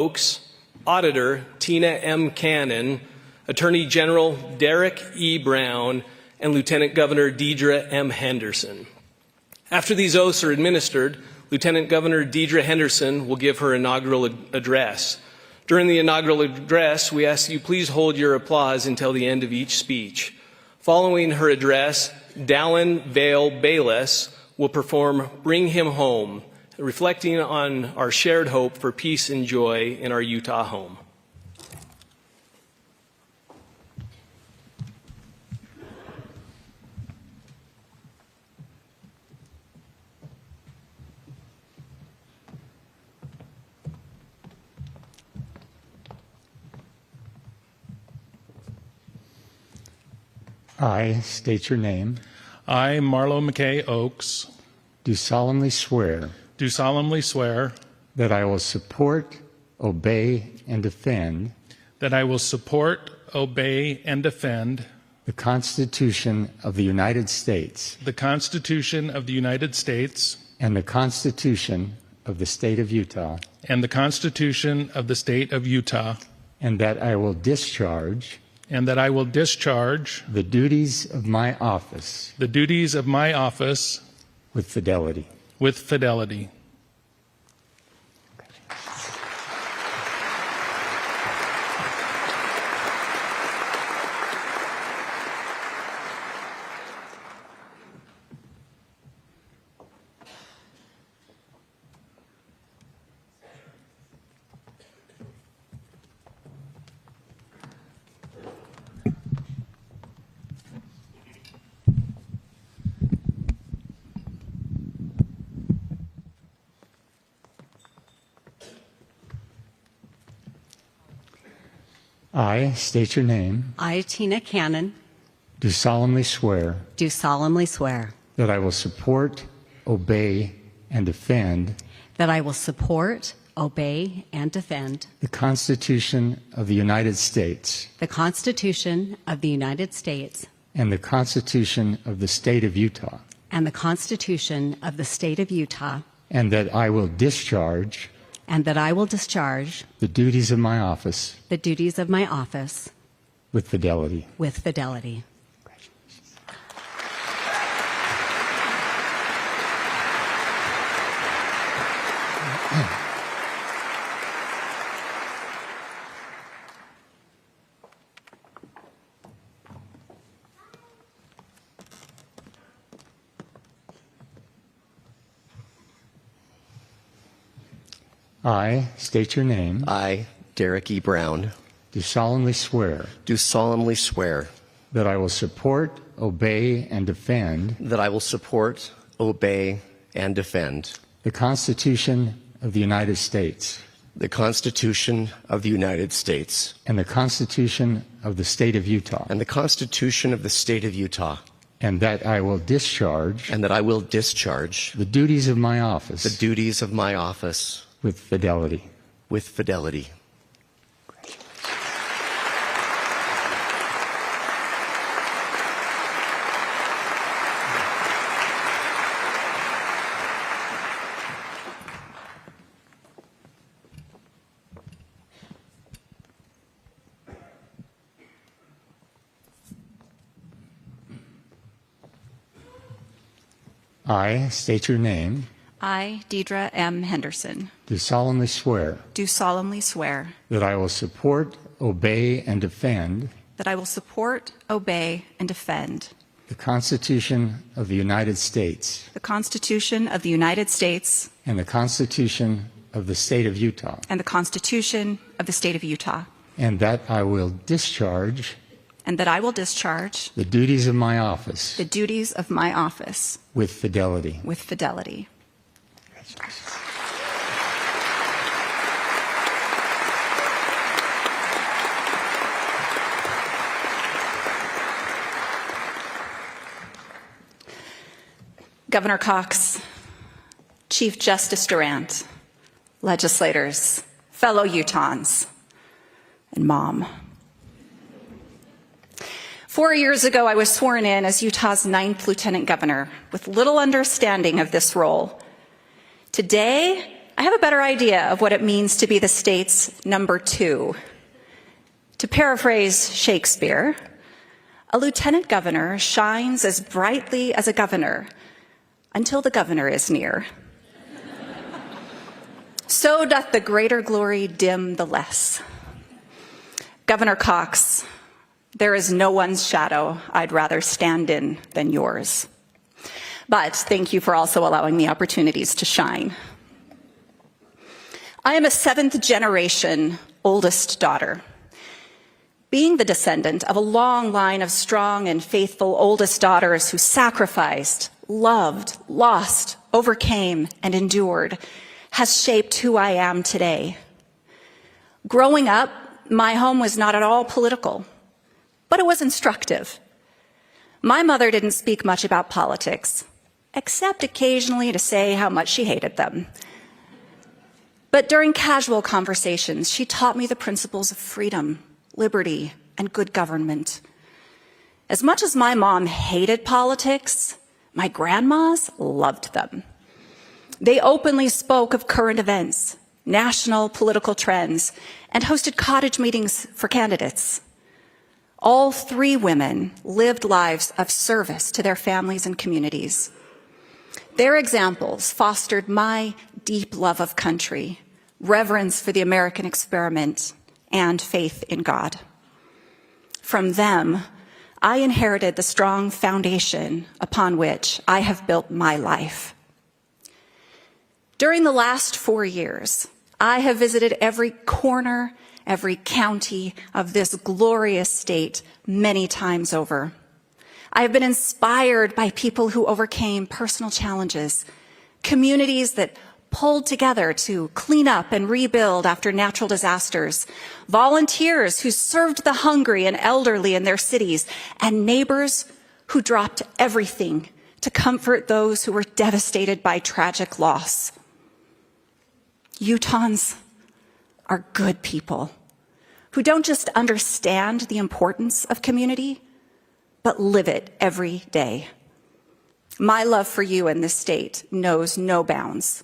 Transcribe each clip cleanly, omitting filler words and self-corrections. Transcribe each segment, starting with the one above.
Oaks, Auditor Tina M. Cannon, Attorney General Derek E. Brown, and Lieutenant Governor Deidre M. Henderson. After these oaths are administered, Lieutenant Governor Deidre Henderson will give her inaugural address. During the inaugural address, we ask that you please hold your applause until the end of each speech. Following her address, Dallin Vale Bayless will perform Bring Him Home, reflecting on our shared hope for peace and joy in our Utah home. I state your name. I, Marlo McKay Oaks, Do solemnly swear do solemnly swear that I will support, obey, and defend that I will support, obey, and defend the Constitution of the United States the Constitution of the United States and the Constitution of the State of Utah, and the Constitution of the State of Utah, and that I will discharge and that I will discharge the duties of my office the duties of my office with fidelity. with fidelity. I state your name. I, Tina Cannon, Do solemnly swear do solemnly swear that I will support, obey, and defend that I will support, obey, and defend the Constitution of the United States the Constitution of the United States and the Constitution of the State of Utah, and the Constitution of the State of Utah, and that I will discharge and that I will discharge the duties of my office the duties of my office with fidelity. with fidelity. I state your name. I, Derek E. Brown, Do solemnly swear do solemnly swear that I will support, obey, and defend that I will support, obey, and defend the Constitution of the United States the Constitution of the United States and the Constitution of the State of Utah, and the Constitution of the State of Utah, and that I will discharge and that I will discharge the duties of my office the duties of my office with fidelity. with fidelity. I state your name. I, Deidre M. Henderson, Do solemnly swear do solemnly swear that I will support, obey, and defend that I will support, obey, and defend the Constitution of the United States the Constitution of the United States and the Constitution of the State of Utah, and the Constitution of the State of Utah, and that I will discharge and that I will discharge the duties of my office the duties of my office with fidelity. with fidelity. Governor Cox, Chief Justice Durant, legislators, fellow Utahns, and Mom. 4 years ago, I was sworn in as Utah's 9th Lieutenant Governor with little understanding of this role. Today, I have a better idea of what it means to be the state's number 2. To paraphrase Shakespeare, a lieutenant governor shines as brightly as a governor until the governor is near. So doth the greater glory dim the less. Governor Cox, there is no one's shadow I'd rather stand in than yours. But thank you for also allowing me opportunities to shine. I am a 7th generation oldest daughter. Being the descendant of a long line of strong and faithful oldest daughters who sacrificed, loved, lost, overcame, and endured has shaped who I am today. Growing up, my home was not at all political, but it was instructive. My mother didn't speak much about politics, except occasionally to say how much she hated them. But during casual conversations, she taught me the principles of freedom, liberty, and good government. As much as my mom hated politics, my grandmas loved them. They openly spoke of current events, national political trends, and hosted cottage meetings for candidates. All 3 women lived lives of service to their families and communities. Their examples fostered my deep love of country, reverence for the American experiment, and faith in God. From them, I inherited the strong foundation upon which I have built my life. During the last 4 years, I have visited every corner, every county of this glorious state many times over. I have been inspired by people who overcame personal challenges, communities that pulled together to clean up and rebuild after natural disasters, volunteers who served the hungry and elderly in their cities, and neighbors who dropped everything to comfort those who were devastated by tragic loss. Utahns are good people who don't just understand the importance of community, but live it every day. My love for you and this state knows no bounds.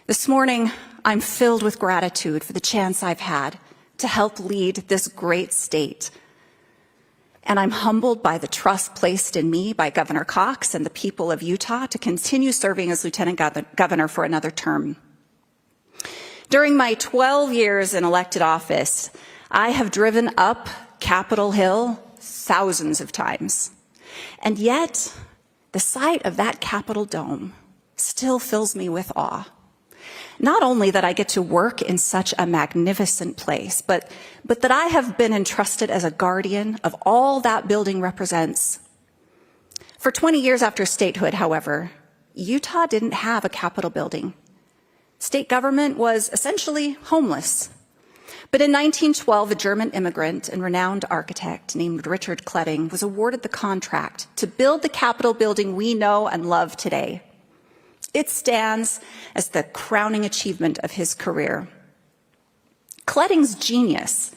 This morning, I'm filled with gratitude for the chance I've had to help lead this great state. And I'm humbled by the trust placed in me by Governor Cox and the people of Utah to continue serving as Lieutenant Governor for another term. During my 12 years in elected office, I have driven up Capitol Hill thousands of times. And yet, the sight of that Capitol dome still fills me with awe. Not only that I get to work in such a magnificent place, but that I have been entrusted as a guardian of all that building represents. For 20 years after statehood, however, Utah didn't have a Capitol building. State government was essentially homeless. But in 1912, a German immigrant and renowned architect named Richard Kledding was awarded the contract to build the Capitol building we know and love today. It stands as the crowning achievement of his career. Kledding's genius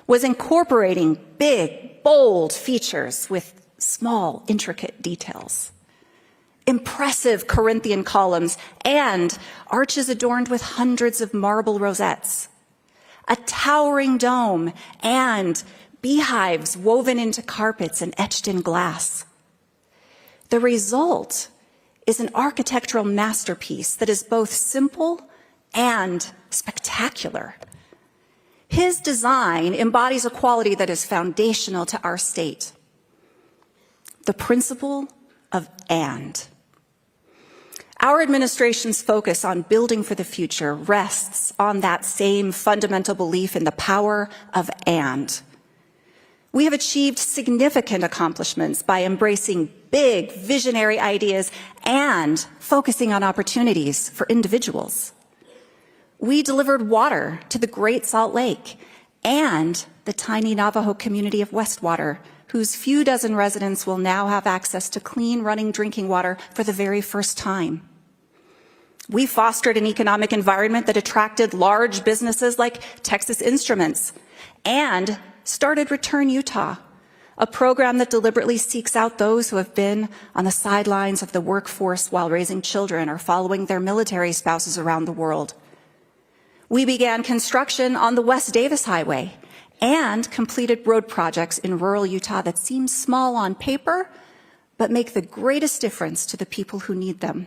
was incorporating big, bold features with small, intricate details. Impressive Corinthian columns and arches adorned with hundreds of marble rosettes. A towering dome and beehives woven into carpets and etched in glass. The result is an architectural masterpiece that is both simple and spectacular. His design embodies a quality that is foundational to our state: the principle of and. Our administration's focus on building for the future rests on that same fundamental belief in the power of and. We have achieved significant accomplishments by embracing big, visionary ideas and focusing on opportunities for individuals. We delivered water to the Great Salt Lake and the tiny Navajo community of Westwater, whose few dozen residents will now have access to clean running drinking water for the very first time. We fostered an economic environment that attracted large businesses like Texas Instruments and started Return Utah, a program that deliberately seeks out those who have been on the sidelines of the workforce while raising children or following their military spouses around the world. We began construction on the West Davis Highway and completed road projects in rural Utah that seem small on paper, but make the greatest difference to the people who need them.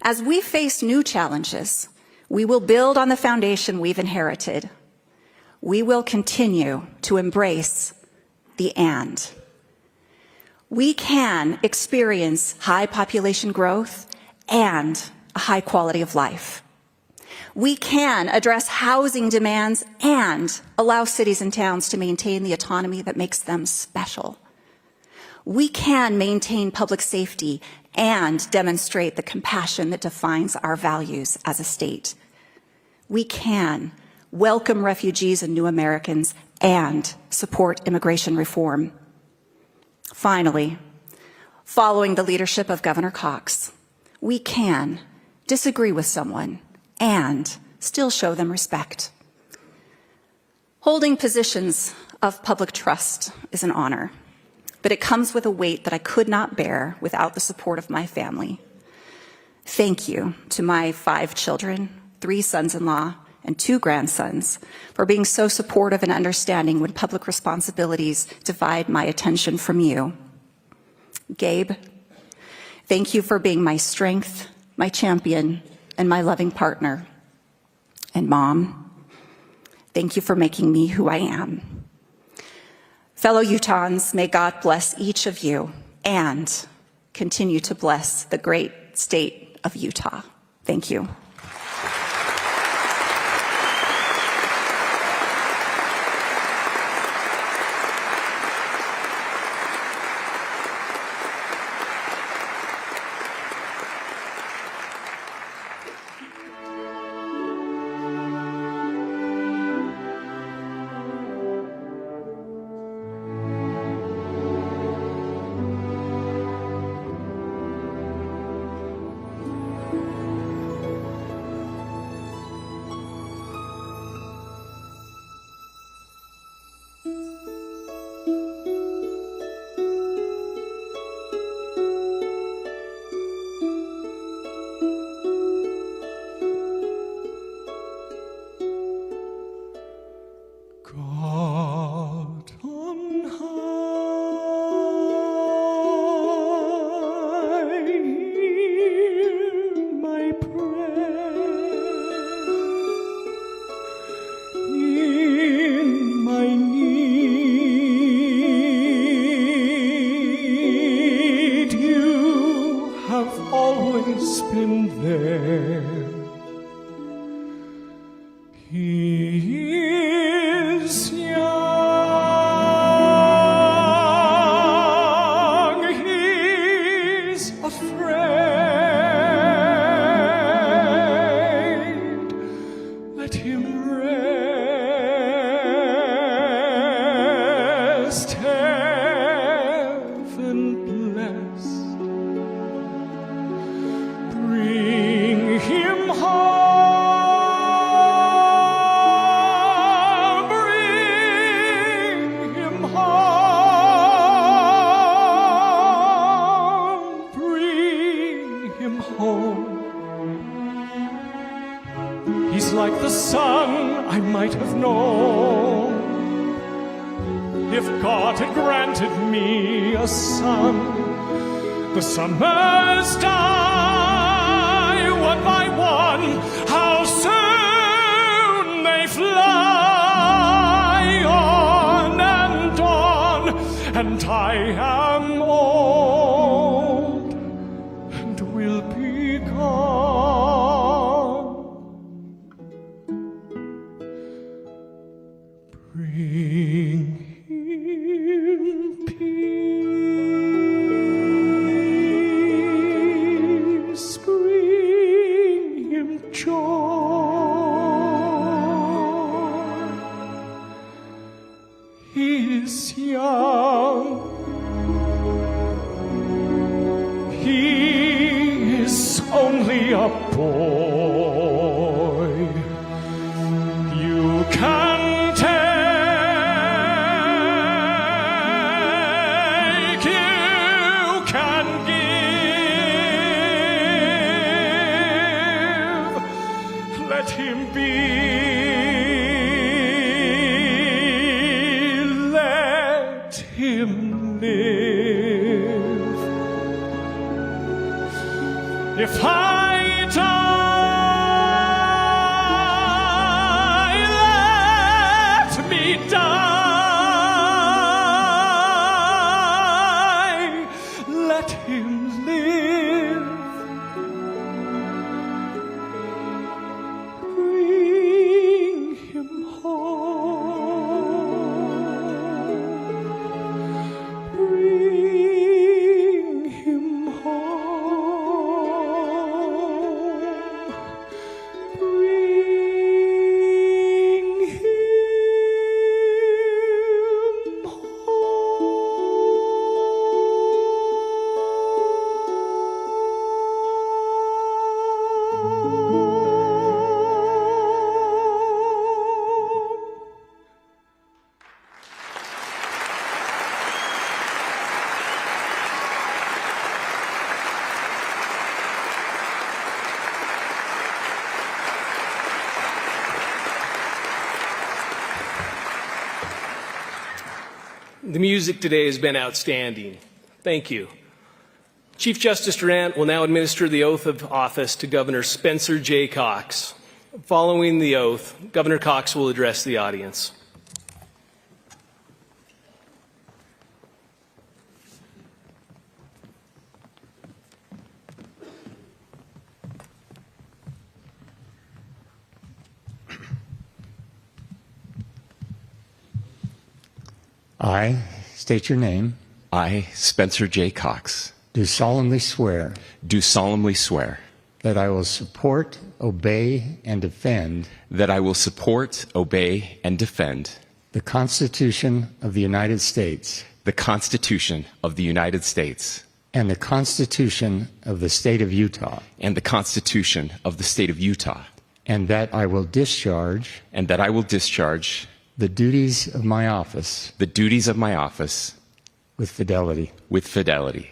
As we face new challenges, we will build on the foundation we've inherited. We will continue to embrace the and. We can experience high population growth and a high quality of life. We can address housing demands and allow cities and towns to maintain the autonomy that makes them special. We can maintain public safety and demonstrate the compassion that defines our values as a state. We can welcome refugees and new Americans and support immigration reform. Finally, following the leadership of Governor Cox, we can disagree with someone and still show them respect. Holding positions of public trust is an honor, but it comes with a weight that I could not bear without the support of my family. Thank you to my 5 children, 3 sons-in-law, and 2 grandsons for being so supportive and understanding when public responsibilities divide my attention from you. Gabe, thank you for being my strength, my champion, and my loving partner. And Mom, thank you for making me who I am. Fellow Utahns, may God bless each of you and continue to bless the great state of Utah. Thank you. God on high, hear my prayer. In my need, you have always been there. He is young, he's afraid. Let him rest, heaven blessed. Bring him home. He's like the son I might have known if God had granted me a son. The summers die one by one. How soon they fly on, and I am old and will be gone. Bring him peace, bring him joy. He is young, he is only a boy. You can tell be. Let him live. If I die, let me die. Let him live. Bring him home. Bring him home. Bring him home. The music today has been outstanding. Thank you. Chief Justice Durant will now administer the oath of office to Governor Spencer J. Cox. Following the oath, Governor Cox will address the audience. I state your name, I, Spencer J. Cox, do solemnly swear do solemnly swear that I will support, obey, and defend that I will support, obey, and defend the Constitution of the United States the Constitution of the United States and the Constitution of the State of Utah, and the Constitution of the State of Utah, and that I will discharge and that I will discharge the duties of my office the duties of my office with fidelity. with fidelity.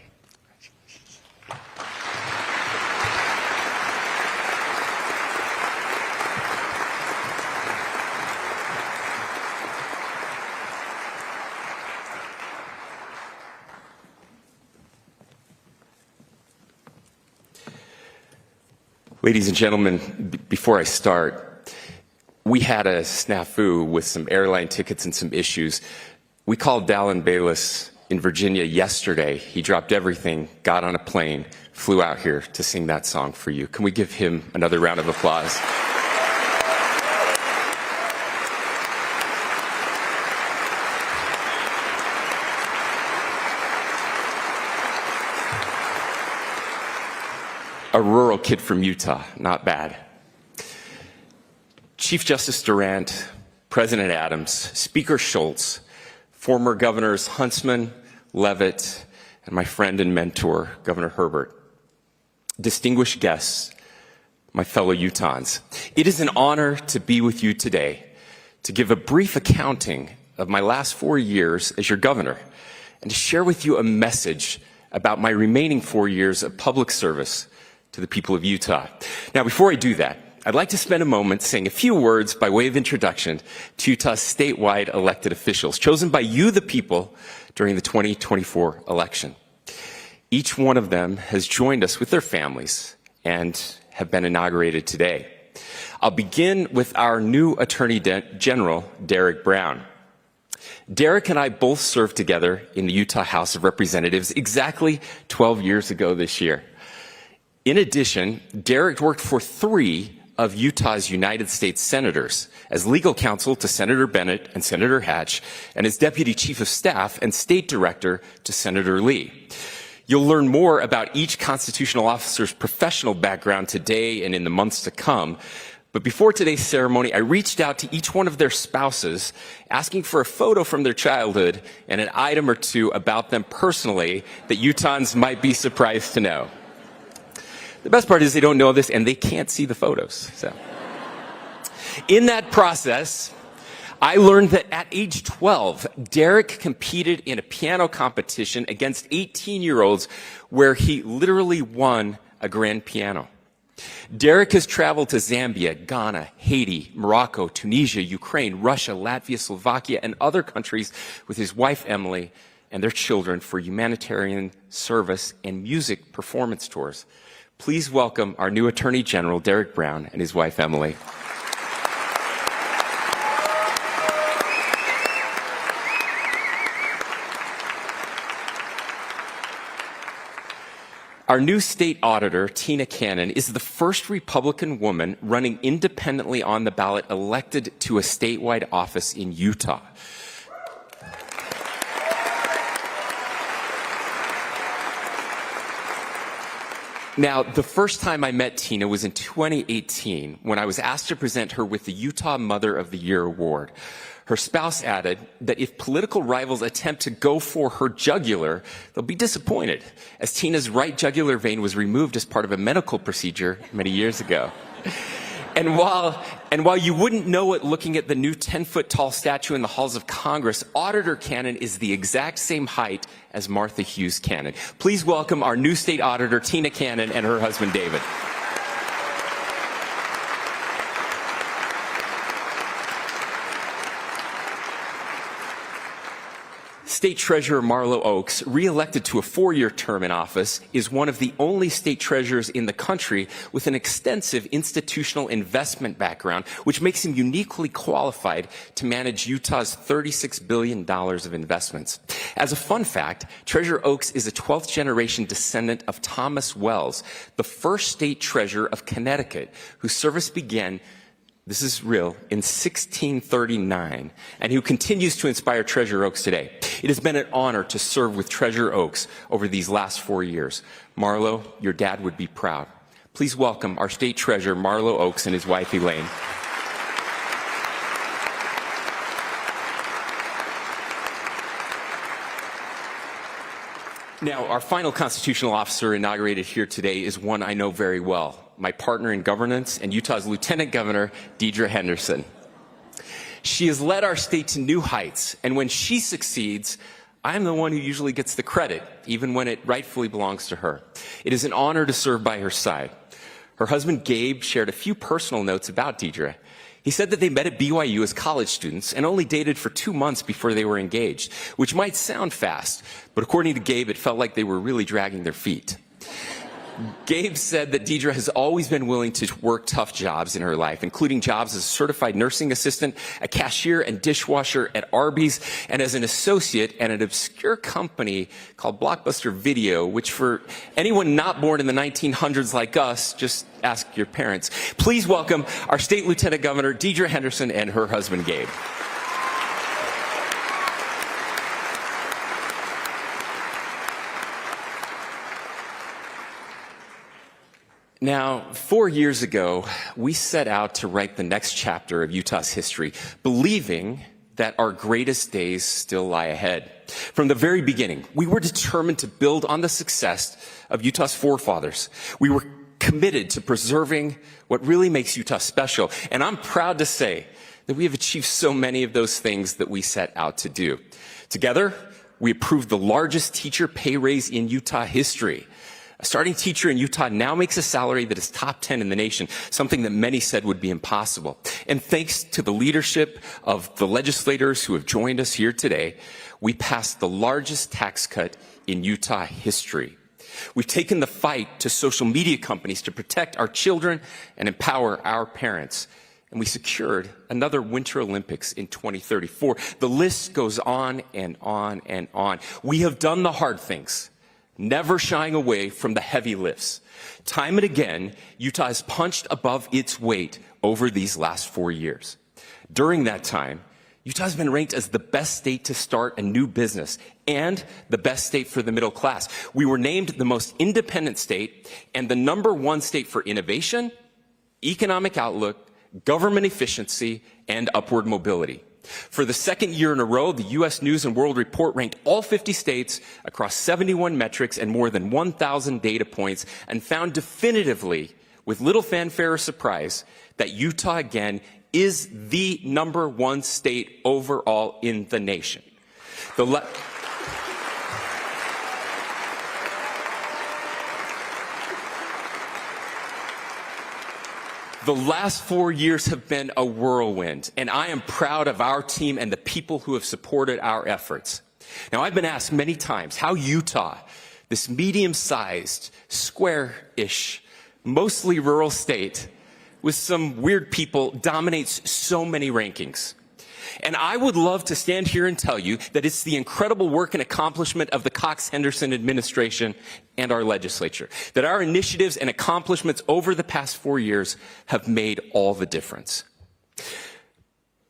Ladies and gentlemen, before I start, we had a snafu with some airline tickets and some issues. We called Dallin Bayless in Virginia yesterday. He dropped everything, got on a plane, flew out here to sing that song for you. Can we give him another round of applause? A rural kid from Utah, not bad. Chief Justice Durant, President Adams, Speaker Schultz, former Governors Huntsman, Leavitt, and my friend and mentor, Governor Herbert. Distinguished guests, my fellow Utahns, it is an honor to be with you today to give a brief accounting of my last 4 years as your governor and to share with you a message about my remaining 4 years of public service to the people of Utah. Now, before I do that, I'd like to spend a moment saying a few words by way of introduction to Utah's statewide elected officials, chosen by you, the people, during the 2024 election. Each one of them has joined us with their families and have been inaugurated today. I'll begin with our new Attorney General, Derek Brown. Derek and I both served together in the Utah House of Representatives exactly 12 years ago this year. In addition, Derek worked for 3 of Utah's United States senators as legal counsel to Senator Bennett and Senator Hatch, and as deputy chief of staff and state director to Senator Lee. You'll learn more about each constitutional officer's professional background today and in the months to come. But before today's ceremony, I reached out to each one of their spouses, asking for a photo from their childhood and an item or two about them personally that Utahns might be surprised to know. The best part is they don't know this and they can't see the photos. So, in that process, I learned that at age 12, Derek competed in a piano competition against 18-year-olds where he literally won a grand piano. Derek has traveled to Zambia, Ghana, Haiti, Morocco, Tunisia, Ukraine, Russia, Latvia, Slovakia, and other countries with his wife, Emily, and their children for humanitarian service and music performance tours. Please welcome our new Attorney General, Derek Brown, and his wife, Emily. Our new state auditor, Tina Cannon, is the first Republican woman running independently on the ballot elected to a statewide office in Utah. Now, the first time I met Tina was in 2018 when I was asked to present her with the Utah Mother of the Year award. Her spouse added that if political rivals attempt to go for her jugular, they'll be disappointed, as Tina's right jugular vein was removed as part of a medical procedure many years ago. And while you wouldn't know it looking at the new 10-foot-tall statue in the halls of Congress, Auditor Cannon is the exact same height as Martha Hughes Cannon. Please welcome our new state auditor, Tina Cannon, and her husband, David. State Treasurer Marlo Oaks, re-elected to a 4-year term in office, is one of the only state treasurers in the country with an extensive institutional investment background, which makes him uniquely qualified to manage Utah's $36 billion of investments. As a fun fact, Treasurer Oaks is a 12th-generation descendant of Thomas Wells, the first state treasurer of Connecticut, whose service began, this is real, in 1639, and who continues to inspire Treasurer Oaks today. It has been an honor to serve with Treasurer Oaks over these last 4 years. Marlo, your dad would be proud. Please welcome our state treasurer, Marlo Oaks, and his wife, Elaine. Now, our final constitutional officer inaugurated here today is one I know very well, my partner in governance and Utah's Lieutenant Governor, Deidre Henderson. She has led our state to new heights, and when she succeeds, I'm the one who usually gets the credit, even when it rightfully belongs to her. It is an honor to serve by her side. Her husband, Gabe, shared a few personal notes about Deidre. He said that they met at BYU as college students and only dated for 2 months before they were engaged, which might sound fast, but according to Gabe, it felt like they were really dragging their feet. Gabe said that Deidre has always been willing to work tough jobs in her life, including jobs as a certified nursing assistant, a cashier and dishwasher at Arby's, and as an associate at an obscure company called Blockbuster Video, which for anyone not born in the 1900s like us, just ask your parents. Please welcome our state lieutenant governor, Deidre Henderson, and her husband, Gabe. Now, 4 years ago, we set out to write the next chapter of Utah's history, believing that our greatest days still lie ahead. From the very beginning, we were determined to build on the success of Utah's forefathers. We were committed to preserving what really makes Utah special, and I'm proud to say that we have achieved so many of those things that we set out to do. Together, we approved the largest teacher pay raise in Utah history. A starting teacher in Utah now makes a salary that is top 10 in the nation, something that many said would be impossible. And thanks to the leadership of the legislators who have joined us here today, we passed the largest tax cut in Utah history. We've taken the fight to social media companies to protect our children and empower our parents. And we secured another Winter Olympics in 2034. The list goes on and on and on. We have done the hard things, never shying away from the heavy lifts. Time and again, Utah has punched above its weight over these last 4 years. During that time, Utah has been ranked as the best state to start a new business and the best state for the middle class. We were named the most independent state and the #1 state for innovation, economic outlook, government efficiency, and upward mobility. For the second year in a row, the U.S. News & World Report ranked all 50 states across 71 metrics and more than 1,000 data points and found definitively, with little fanfare or surprise, that Utah again is the #1 state overall in the nation. The last 4 years have been a whirlwind, and I am proud of our team and the people who have supported our efforts. Now, I've been asked many times how Utah, this medium-sized, square-ish, mostly rural state with some weird people, dominates so many rankings. And I would love to stand here and tell you that it's the incredible work and accomplishment of the Cox-Henderson administration and our legislature, that our initiatives and accomplishments over the past 4 years have made all the difference.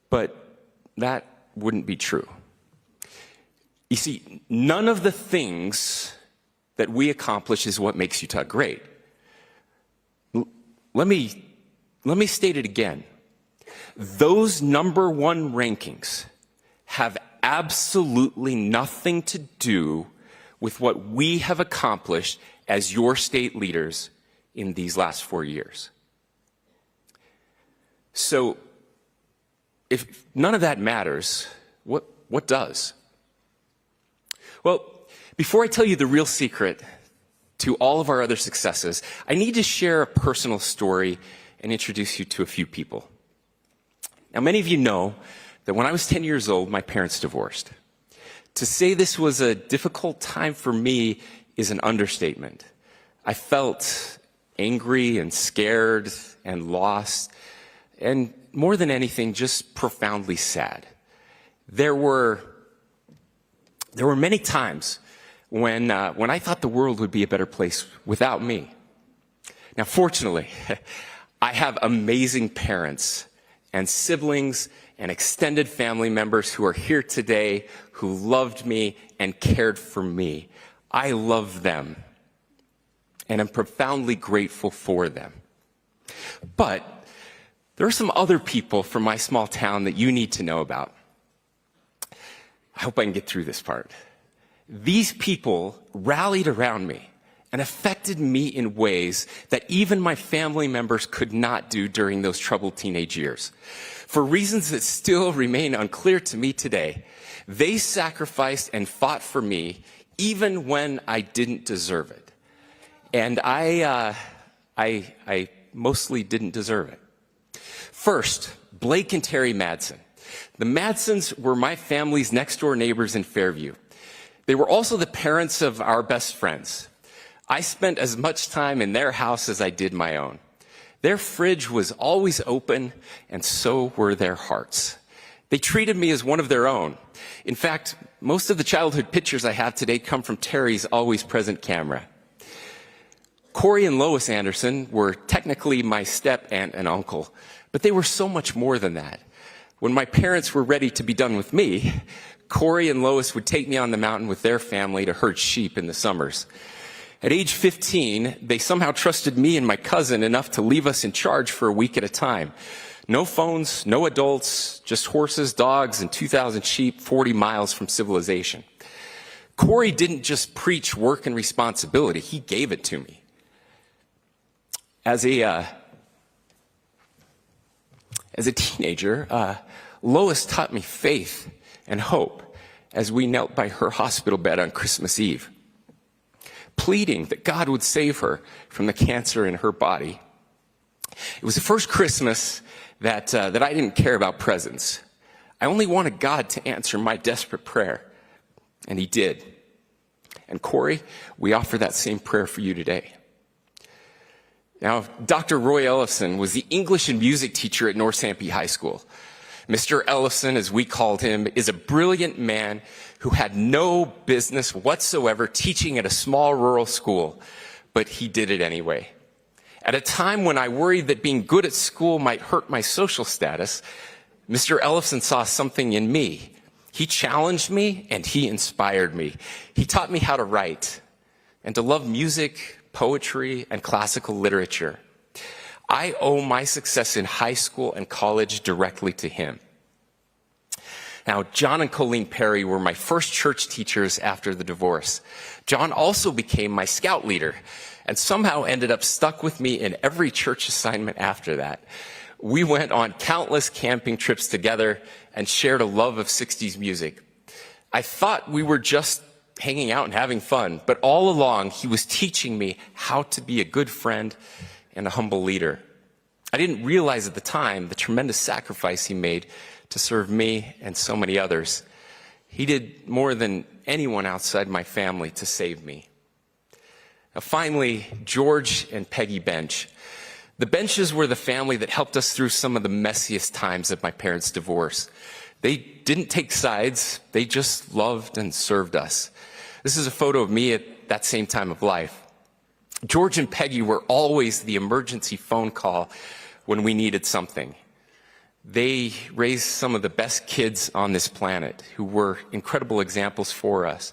But that wouldn't be true. You see, none of the things that we accomplish is what makes Utah great. Let me state it again. Those number one rankings have absolutely nothing to do with what we have accomplished as your state leaders in these last 4 years. So, if none of that matters, what does? Well, before I tell you the real secret to all of our other successes, I need to share a personal story and introduce you to a few people. Now, many of you know that when I was 10 years old, my parents divorced. To say this was a difficult time for me is an understatement. I felt angry and scared and lost, and more than anything, just profoundly sad. There were many times when I thought the world would be a better place without me. Now, fortunately, I have amazing parents and siblings and extended family members who are here today who loved me and cared for me. I love them, and I'm profoundly grateful for them. But there are some other people from my small town that you need to know about. I hope I can get through this part. These people rallied around me and affected me in ways that even my family members could not do during those troubled teenage years. For reasons that still remain unclear to me today, they sacrificed and fought for me even when I didn't deserve it. And I mostly didn't deserve it. First, Blake and Terry Madsen. The Madsens were my family's next door neighbors in Fairview. They were also the parents of our best friends. I spent as much time in their house as I did my own. Their fridge was always open, and so were their hearts. They treated me as one of their own. In fact, most of the childhood pictures I have today come from Terry's always present camera. Corey and Lois Anderson were technically my step-aunt and uncle, but they were so much more than that. When my parents were ready to be done with me, Corey and Lois would take me on the mountain with their family to herd sheep in the summers. At age 15, they somehow trusted me and my cousin enough to leave us in charge for a week at a time. No phones, no adults, just horses, dogs, and 2,000 sheep 40 miles from civilization. Corey didn't just preach work and responsibility, he gave it to me. As a teenager, Lois taught me faith and hope as we knelt by her hospital bed on Christmas Eve, pleading that God would save her from the cancer in her body. It was the first Christmas that I didn't care about presents. I only wanted God to answer my desperate prayer, and he did. And Corey, we offer that same prayer for you today. Now, Dr. Roy Ellison was the English and music teacher at North Sanpete High School. Mr. Ellison, as we called him, is a brilliant man who had no business whatsoever teaching at a small rural school, but he did it anyway. At a time when I worried that being good at school might hurt my social status, Mr. Ellison saw something in me. He challenged me and he inspired me. He taught me how to write and to love music, poetry, and classical literature. I owe my success in high school and college directly to him. Now, John and Colleen Perry were my first church teachers after the divorce. John also became my scout leader and somehow ended up stuck with me in every church assignment after that. We went on countless camping trips together and shared a love of 60s music. I thought we were just hanging out and having fun, but all along he was teaching me how to be a good friend and a humble leader. I didn't realize at the time the tremendous sacrifice he made to serve me and so many others. He did more than anyone outside my family to save me. Now, finally, George and Peggy Bench. The Benches were the family that helped us through some of the messiest times of my parents' divorce. They didn't take sides, they just loved and served us. This is a photo of me at that same time of life. George and Peggy were always the emergency phone call when we needed something. They raised some of the best kids on this planet who were incredible examples for us.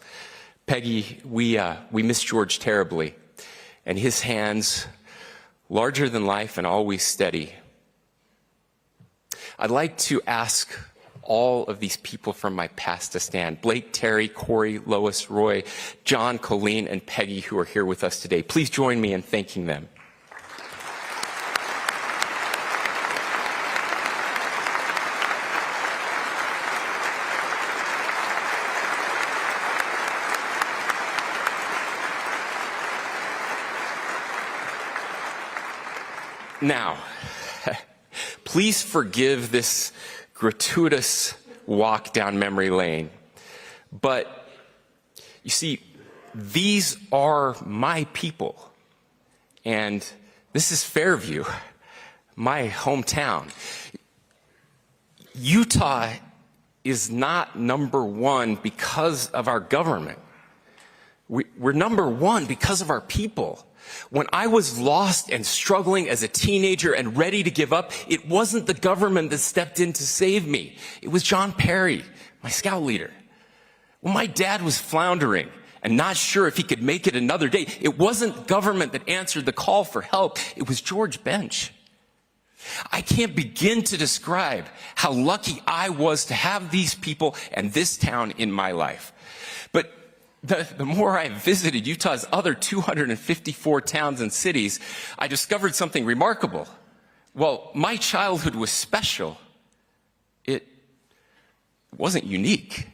Peggy, we miss George terribly, and his hands, larger than life and always steady. I'd like to ask all of these people from my past to stand. Blake, Terry, Corey, Lois, Roy, John, Colleen, and Peggy, who are here with us today. Please join me in thanking them. Now, please forgive this gratuitous walk down memory lane, but you see, these are my people, and this is Fairview, my hometown. Utah is not number one because of our government. We're number one because of our people. When I was lost and struggling as a teenager and ready to give up, it wasn't the government that stepped in to save me. It was John Perry, my scout leader. When my dad was floundering and not sure if he could make it another day, it wasn't government that answered the call for help. It was George Bench. I can't begin to describe how lucky I was to have these people and this town in my life. But the more I visited Utah's other 254 towns and cities, I discovered something remarkable. Well, my childhood was special. It wasn't unique.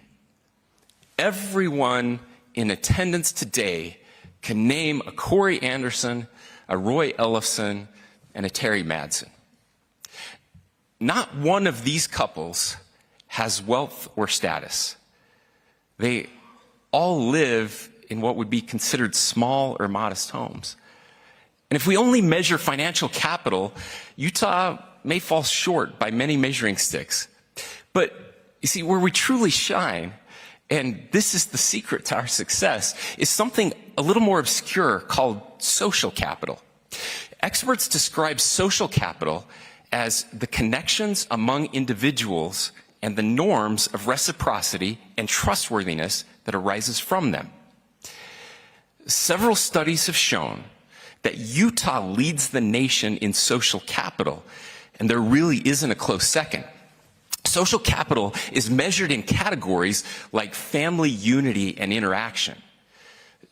Everyone in attendance today can name a Corey Anderson, a Roy Ellefson, and a Terry Madsen. Not one of these couples has wealth or status. They all live in what would be considered small or modest homes. And if we only measure financial capital, Utah may fall short by many measuring sticks. But you see, where we truly shine, and this is the secret to our success, is something a little more obscure called social capital. Experts describe social capital as the connections among individuals and the norms of reciprocity and trustworthiness that arises from them. Several studies have shown that Utah leads the nation in social capital, and there really isn't a close second. Social capital is measured in categories like family unity and interaction,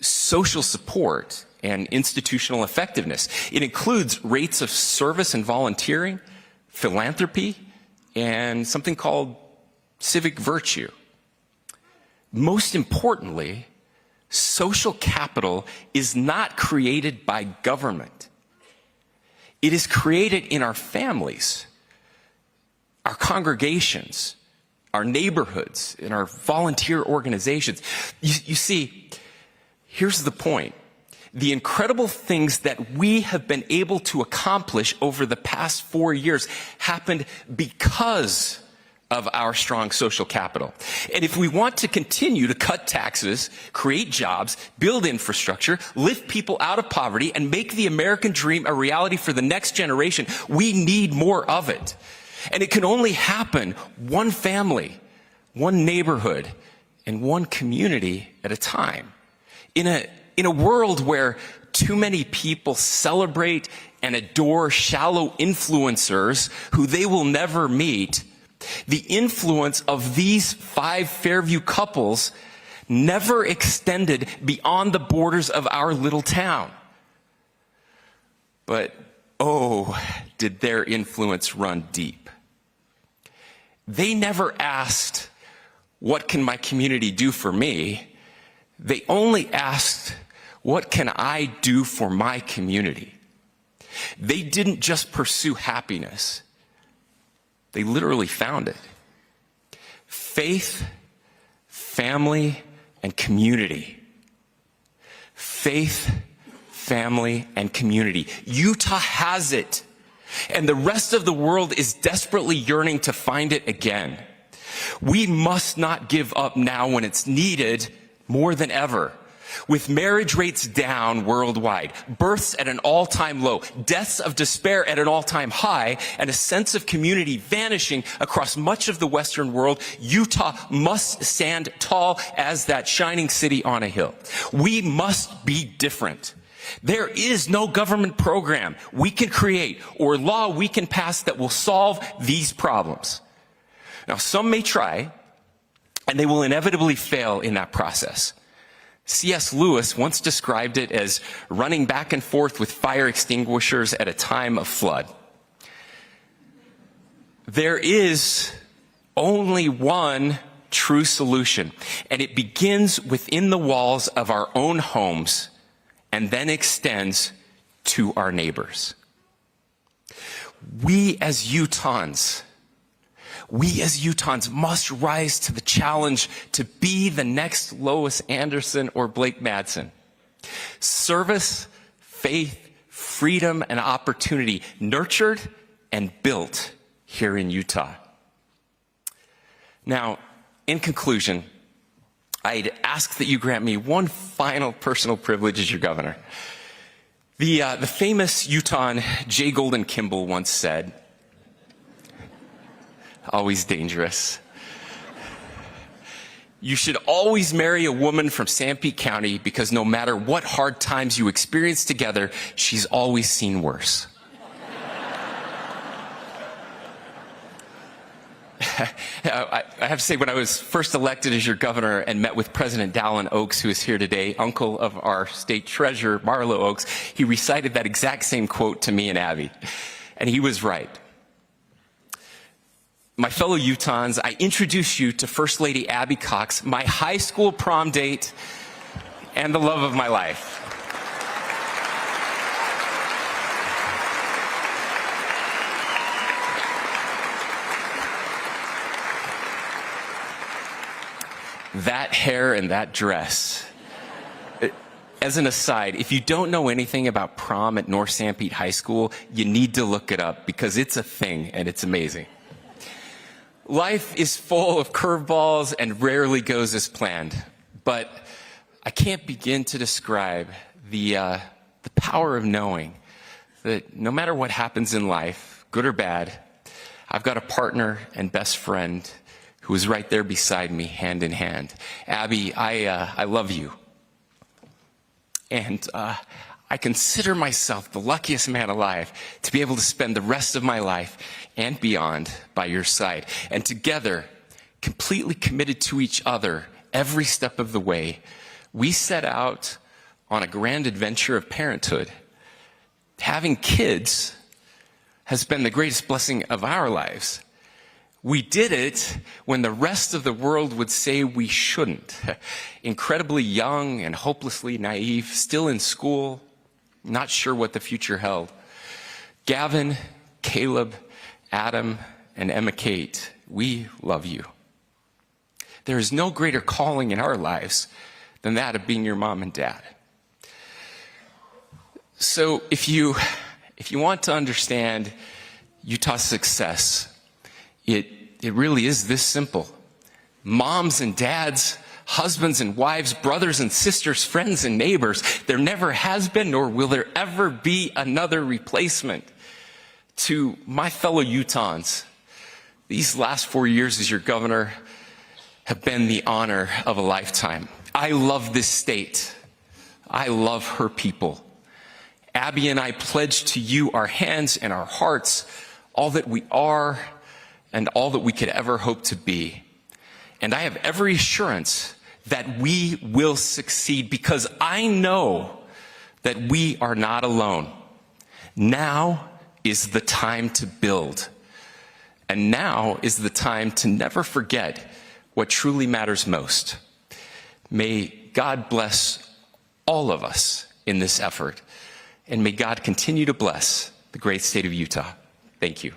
social support, and institutional effectiveness. It includes rates of service and volunteering, philanthropy, and something called civic virtue. Most importantly, social capital is not created by government. It is created in our families, our congregations, our neighborhoods, in our volunteer organizations. You see, here's the point. The incredible things that we have been able to accomplish over the past 4 years happened because of our strong social capital. And if we want to continue to cut taxes, create jobs, build infrastructure, lift people out of poverty, and make the American dream a reality for the next generation, we need more of it. And it can only happen one family, one neighborhood, and one community at a time. In a world where too many people celebrate and adore shallow influencers who they will never meet, the influence of these 5 Fairview couples never extended beyond the borders of our little town. But, oh, did their influence run deep. They never asked, what can my community do for me? They only asked, what can I do for my community? They didn't just pursue happiness. They literally found it. Faith, family, and community. Faith, family, and community. Utah has it. And the rest of the world is desperately yearning to find it again. We must not give up now when it's needed more than ever. With marriage rates down worldwide, births at an all-time low, deaths of despair at an all-time high, and a sense of community vanishing across much of the Western world, Utah must stand tall as that shining city on a hill. We must be different. There is no government program we can create or law we can pass that will solve these problems. Now, some may try, and they will inevitably fail in that process. C.S. Lewis once described it as running back and forth with fire extinguishers at a time of flood. There is only one true solution, and it begins within the walls of our own homes and then extends to our neighbors. We as Utahns must rise to the challenge to be the next Lois Anderson or Blake Madsen. Service, faith, freedom, and opportunity nurtured and built here in Utah. Now, in conclusion, I'd ask that you grant me one final personal privilege as your governor. The famous Utahn J. Golden Kimball once said, always dangerous, you should always marry a woman from Sanpete County because no matter what hard times you experience together, she's always seen worse. I have to say, when I was first elected as your governor and met with President Dallin Oaks, who is here today, uncle of our state treasurer, Marlo Oaks, he recited that exact same quote to me and Abby. And he was right. My fellow Utahns, I introduce you to First Lady Abby Cox, my high school prom date and the love of my life. That hair and that dress. As an aside, if you don't know anything about prom at North Sanpete High School, you need to look it up because it's a thing and it's amazing. Life is full of curveballs and rarely goes as planned, but I can't begin to describe the power of knowing that no matter what happens in life, good or bad, I've got a partner and best friend who is right there beside me, hand in hand. Abby, I love you. And I consider myself the luckiest man alive to be able to spend the rest of my life and beyond by your side. And together, completely committed to each other every step of the way, we set out on a grand adventure of parenthood. Having kids has been the greatest blessing of our lives. We did it when the rest of the world would say we shouldn't. Incredibly young and hopelessly naive, still in school, not sure what the future held. Gavin, Caleb, Adam, and Emma Kate, we love you. There is no greater calling in our lives than that of being your mom and dad. So if you want to understand Utah's success, it really is this simple. Moms and dads, husbands and wives, brothers and sisters, friends and neighbors, there never has been nor will there ever be another replacement. To my fellow Utahns, these last 4 years as your governor have been the honor of a lifetime. I love this state. I love her people. Abby and I pledge to you our hands and our hearts, all that we are and all that we could ever hope to be. And I have every assurance that we will succeed because I know that we are not alone. Now is the time to build. And now is the time to never forget what truly matters most. May God bless all of us in this effort. and may God continue to bless the great state of Utah. Thank you.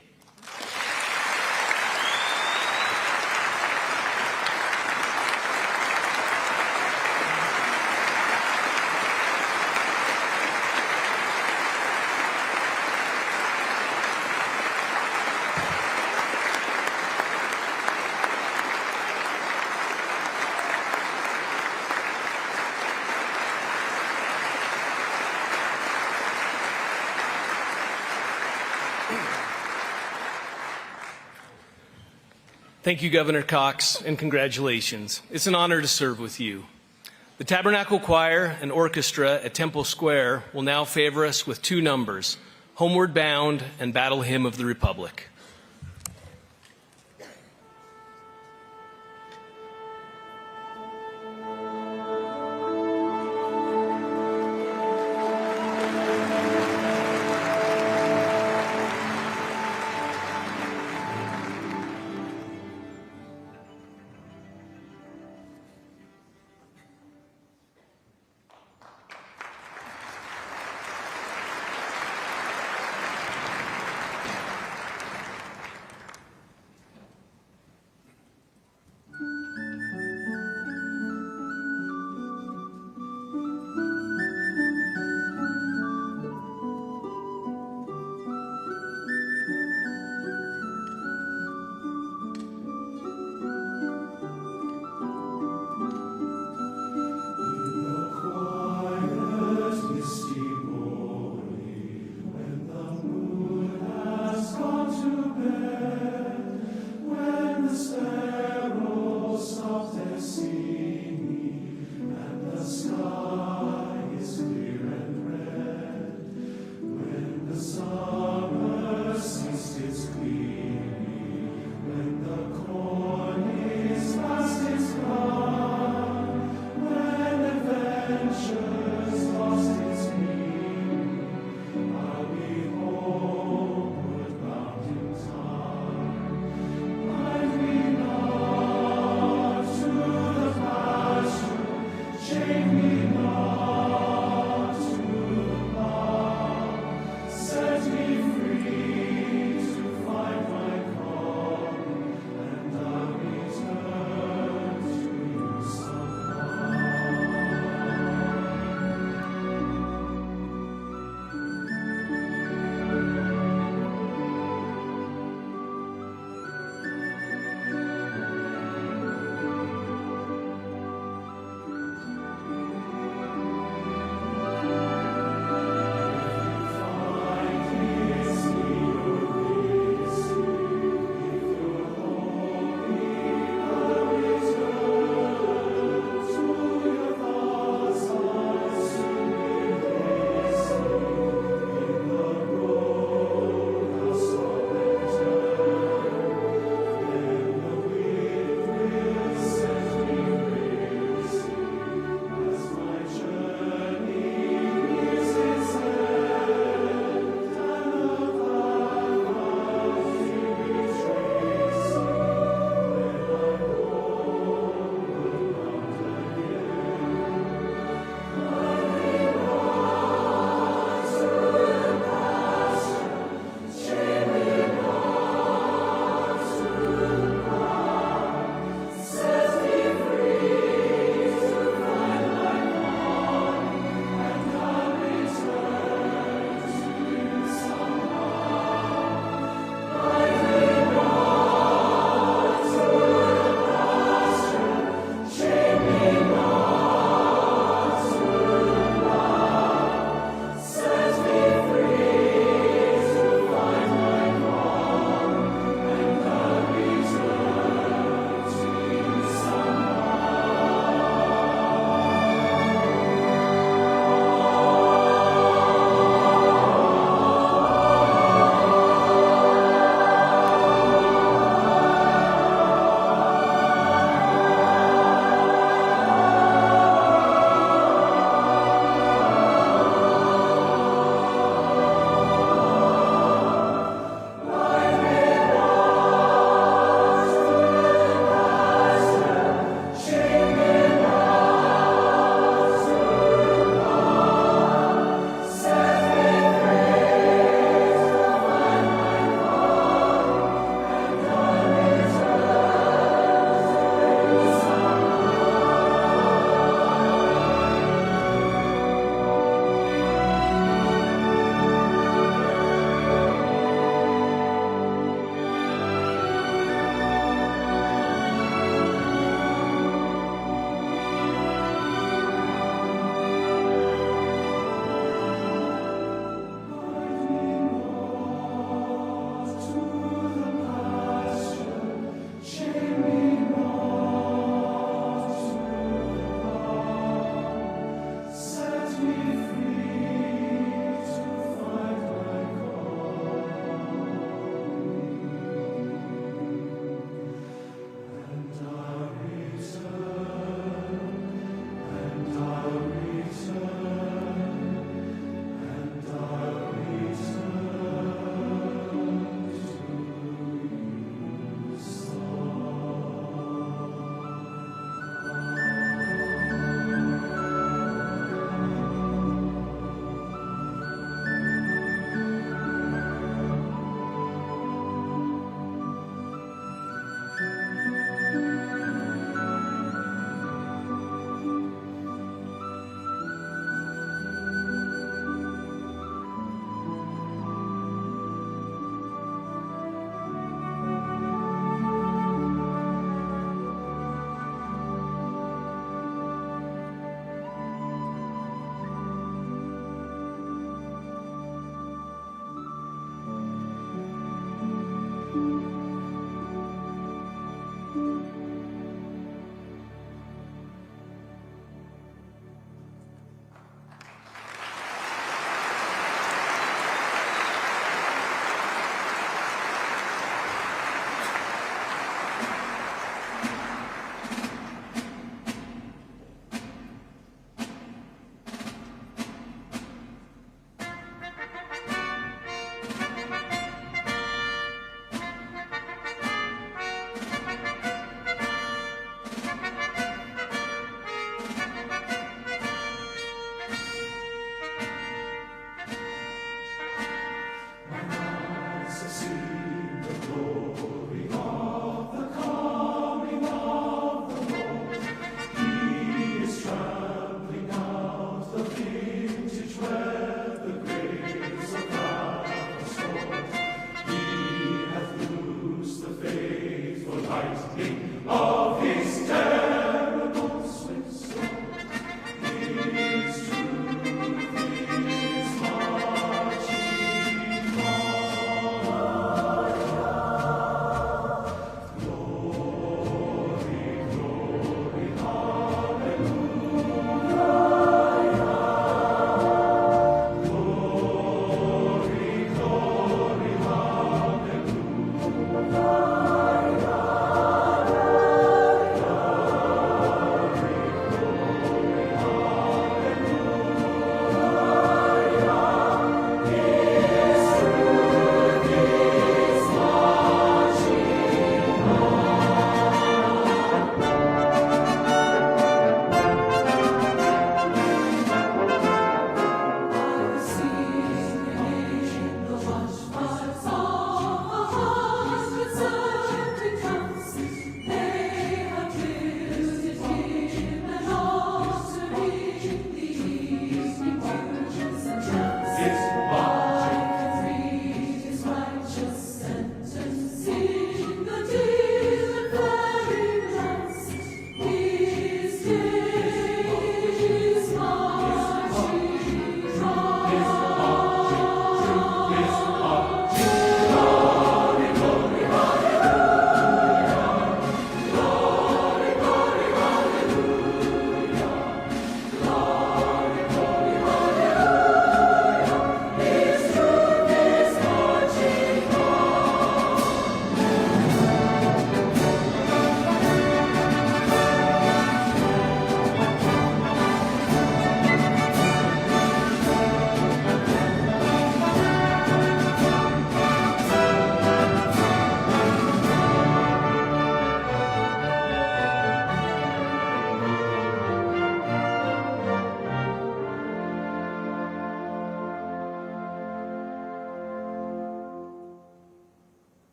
Thank you, Governor Cox, and congratulations. It's an honor to serve with you. The Tabernacle Choir and Orchestra at Temple Square will now favor us with two numbers, Homeward Bound and Battle Hymn of the Republic.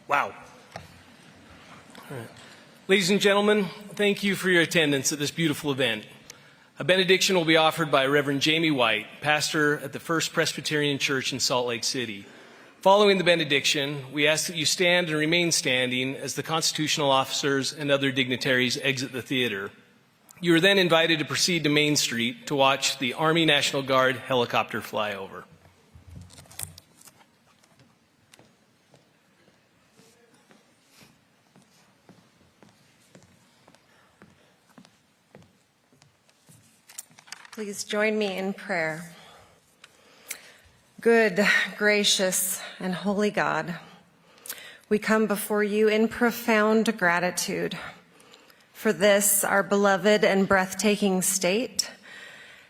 Wow. All right. Ladies and gentlemen, thank you for your attendance at this beautiful event. A benediction will be offered by Reverend Jamie White, pastor at the First Presbyterian Church in Salt Lake City. Following the benediction, we ask that you stand and remain standing as the constitutional officers and other dignitaries exit the theater. You are then invited to proceed to Main Street to watch the Army National Guard helicopter flyover. Please join me in prayer. Good, gracious, and holy God, we come before you in profound gratitude for this, our beloved and breathtaking state,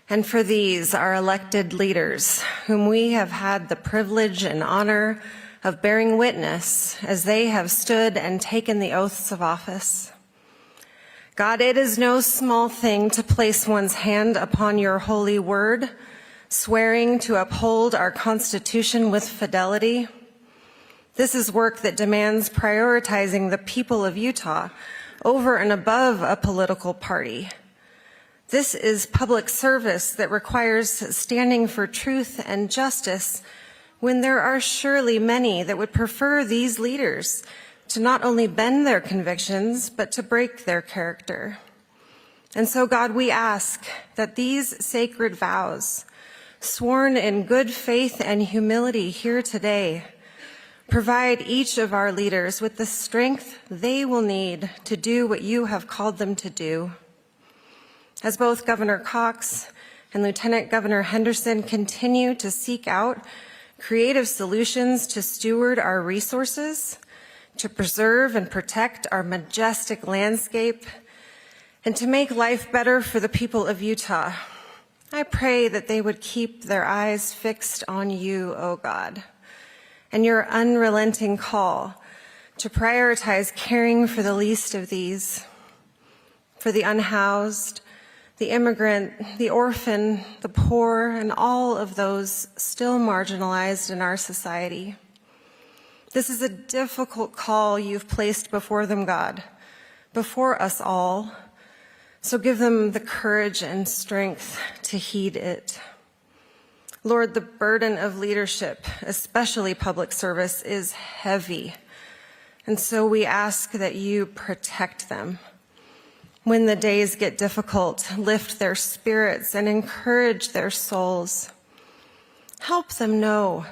and for these, our elected leaders, whom we have had the privilege and honor of bearing witness as they have stood and taken the oaths of office. God, it is no small thing to place one's hand upon your holy word, swearing to uphold our Constitution with fidelity. This is work that demands prioritizing the people of Utah over and above a political party. This is public service that requires standing for truth and justice when there are surely many that would prefer these leaders to not only bend their convictions, but to break their character. And so, God, we ask that these sacred vows, sworn in good faith and humility here today, provide each of our leaders with the strength they will need to do what you have called them to do. As both Governor Cox and Lieutenant Governor Henderson continue to seek out creative solutions to steward our resources, to preserve and protect our majestic landscape, and to make life better for the people of Utah, I pray that they would keep their eyes fixed on you, O God, and your unrelenting call to prioritize caring for the least of these, for the unhoused, the immigrant, the orphan, the poor, and all of those still marginalized in our society. This is a difficult call you've placed before them, God, before us all. So give them the courage and strength to heed it. Lord, the burden of leadership, especially public service, is heavy. And so we ask that you protect them. When the days get difficult, lift their spirits and encourage their souls. Help them know,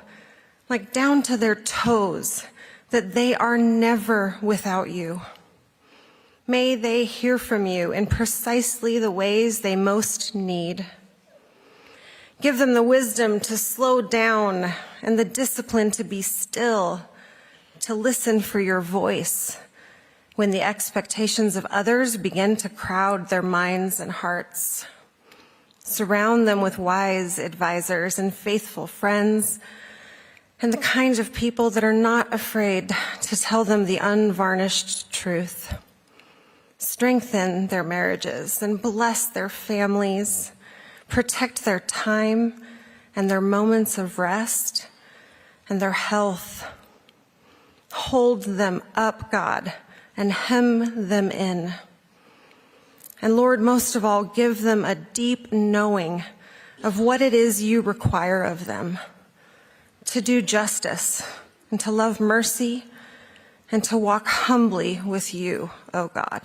like down to their toes, that they are never without you. May they hear from you in precisely the ways they most need. Give them the wisdom to slow down and the discipline to be still, to listen for your voice when the expectations of others begin to crowd their minds and hearts. Surround them with wise advisors and faithful friends, and the kinds of people that are not afraid to tell them the unvarnished truth. Strengthen their marriages and bless their families. Protect their time and their moments of rest and their health. Hold them up, God, and hem them in. And Lord, most of all, give them a deep knowing of what it is you require of them. To do justice, and to love mercy, and to walk humbly with you, O God.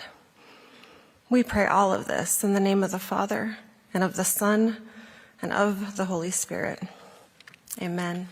We pray all of this in the name of the Father, and of the Son, and of the Holy Spirit. Amen.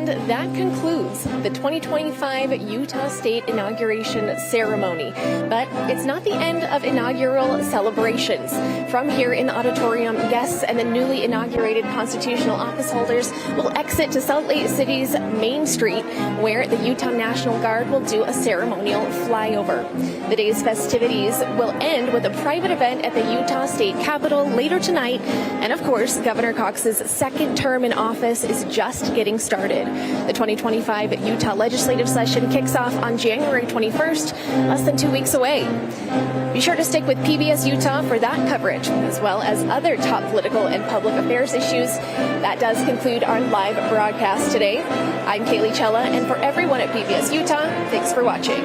And that concludes the 2025 Utah State Inauguration Ceremony. But it's not the end of inaugural celebrations. From here in the auditorium, guests and the newly inaugurated constitutional office holders will exit to Salt Lake City's Main Street, where the Utah National Guard will do a ceremonial flyover. The day's festivities will end with a private event at the Utah State Capitol later tonight. And of course, Governor Cox's second term in office is just getting started. The 2025 Utah legislative session kicks off on January 21st, less than 2 weeks away. Be sure to stick with PBS Utah for that coverage, as well as other top political and public affairs issues. That does conclude our live broadcast today. I'm Kaylee Chella, and for everyone at PBS Utah, thanks for watching.